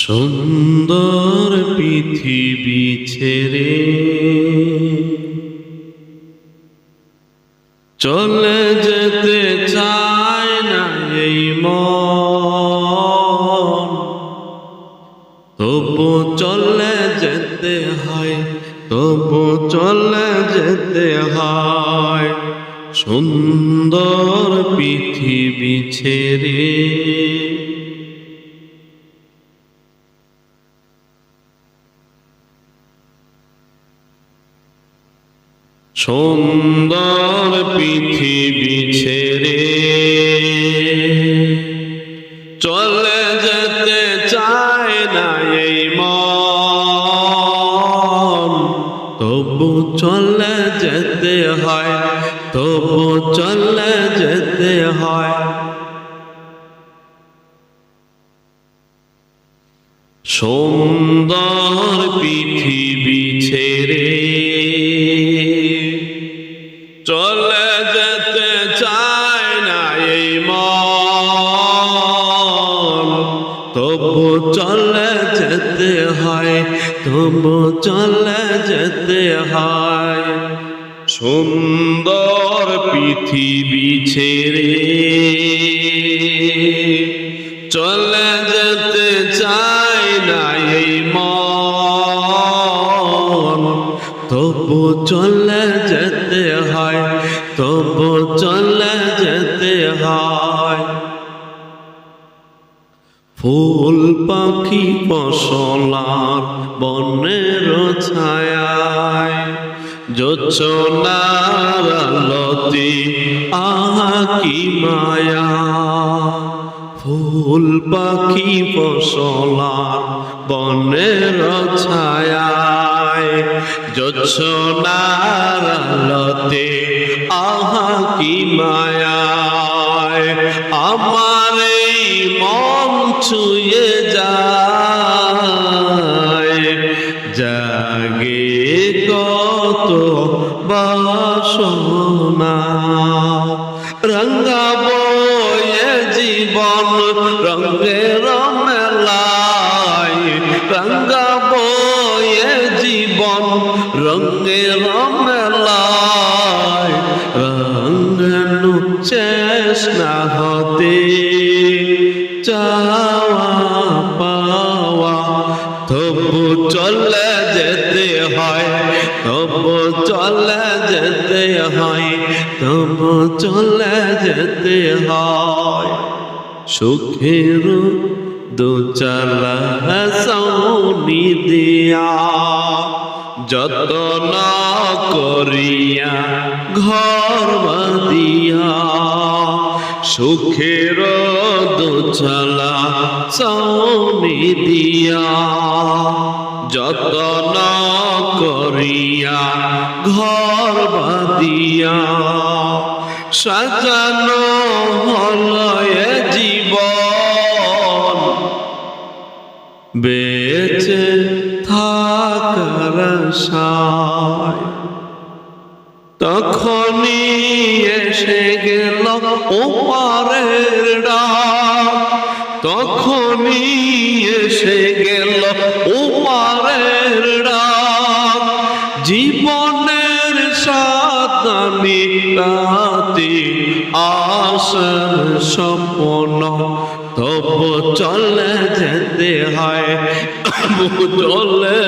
সুন্দর পৃথিবী ছেড়ে চলে যেতে চায় না এই মন, তবু চলে যেতে হয়, তবু চলে যেতে হয় সুন্দর পৃথিবী ছেড়ে। সুন্দর পৃথিবী ছেড়ে চলে যেতে চায় না এই মন, তবু চলে যেতে হয়, তবু চলে যেতে হয় সুন্দর পৃথিবী ছেড়ে চলে যেতে চায় না এই মন, তবু চলে যেতে হয়, তবু চলে যেতে হয় সুন্দর পৃথিবী ছেড়ে চলে যেতে চায় না এই মন, তবু চলে যেতে হয়, তবু চলে যেতে হয় ফুল পাখি ফসলার বনের ছায়ায় জোছনার আলোতে আহা কি মায়া। ফুল পাখি ফসলার বনের ছায়ায় জোছনার আলোতে আহা কি মায়া। আমার এই মন ছুঁয়ে যায়, জাগে কত বাসনা। রঙ্গাবো এ জীবন রঙের মেলায়, রঙ্গাবো এ জীবন রঙের মেলায়। রঙানো শেষ না হতে চাওয়া পাওয়া, তবু চলে যেতে হয়, তবু চলে যেতে হয়, তবু চলে যেতে হয় সুখের দোচালা সৌনি দিয়া যতন করিয়া ঘর বাঁধিয়া। সুখের দোচালা সৌনি দিয়া যতন করিয়া ঘর বাঁধিয়া। সাজানো হলো এ জীবন বেঁচে থাকার আশায়, তখনই এসে গেল ওপারের ডাক, তখনই এসে গেল ওপারের ডাক। জীবনের স্বাদ মিটাতে আসার স্বপ্ন, তবু চলে যেতে হয়, তবু চলে